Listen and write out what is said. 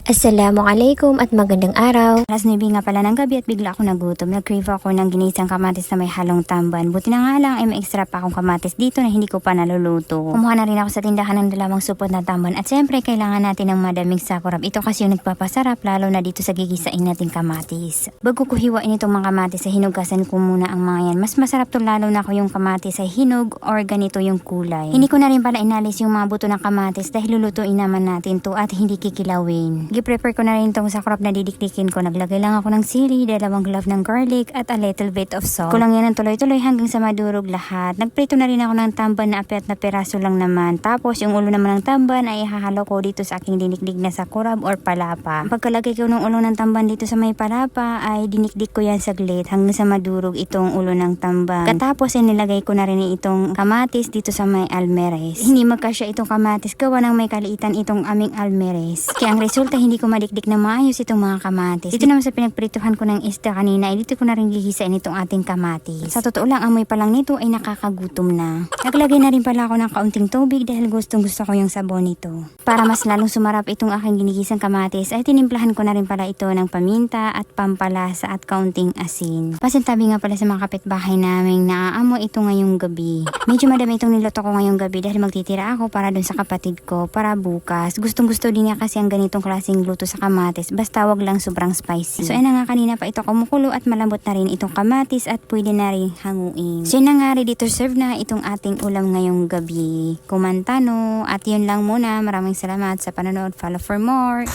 Assalamualaikum at magandang araw. Alas 9 nga pala ng gabi at bigla ako nagutom. Nag-crave ako ng ginisang kamatis na may halong tamban. Buti na nga lang ay may extra pa akong kamatis dito na hindi ko pa naluluto. Kumuha na rin ako sa tindahan ng dalawang supot na tamban. At syempre kailangan natin ng madaming sakurap. Ito kasi yung nagpapasarap lalo na dito sa gigisain nating kamatis. Bago ko hiwain itong mga kamatis ay hinugasan ko muna ang mga yan. Mas masarap to lalo na ko yung kamatis ay hinog or ganito yung kulay. Hindi ko na rin pala inalis yung mga buto ng kamatis dahil lulutuin naman natin to at hindi kikilawin. I-prepare ko na rin itong sakurap na didikdikin ko. Naglagay lang ako ng sili, 2 clove ng garlic at a little bit of salt. Kulang yan ng tuloy-tuloy hanggang sa madurog lahat. Nagprito na rin ako ng tamban na apiat na peraso lang naman. Tapos yung ulo naman ng tamban ay ihahalo ko dito sa aking dinikdik na sakurap or palapa. Pagkalagay ko ng ulo ng tamban dito sa may palapa ay dinikdik ko yan saglit hanggang sa madurog itong ulo ng tamban. Katapos ay nilagay ko na rin itong kamatis dito sa may almeres. Hindi magkasya itong kamatis gawa ng may kaliitan itong aming almeres. Kaya ang resulta hindi ko madikdik na maayos itong mga kamatis. Dito naman sa pinagprituhan ko ng isda kanina ay dito ko na rin gigisain itong ating kamatis. Sa totoo lang amoy pa lang nito ay nakakagutom na. Naglagay na rin pala ako ng kaunting tubig dahil gustong gusto ko yung sabon nito. Para mas lalong sumarap itong aking ginigisang kamatis ay tinimplahan ko na rin pala ito ng paminta at pampalasa at kaunting asin. Pasintabi nga pala sa mga kapitbahay namin na aamoy ito ngayong gabi. Medyo madami itong niluto ko ngayong gabi dahil magtitira ako para dun sa kapatid ko para bukas. Gustong gusto din niya kasi ang ganitong klaseng luto sa kamatis basta wag lang sobrang spicy. So ayun na nga, kanina pa ito kumukulo at malambot na rin itong kamatis at pwede na rin hanguin. So yun na nga, ready to serve na itong ating ulam ngayong gabi. Kumanta no, at yun lang muna. Maraming salamat sa panonood. Follow for more.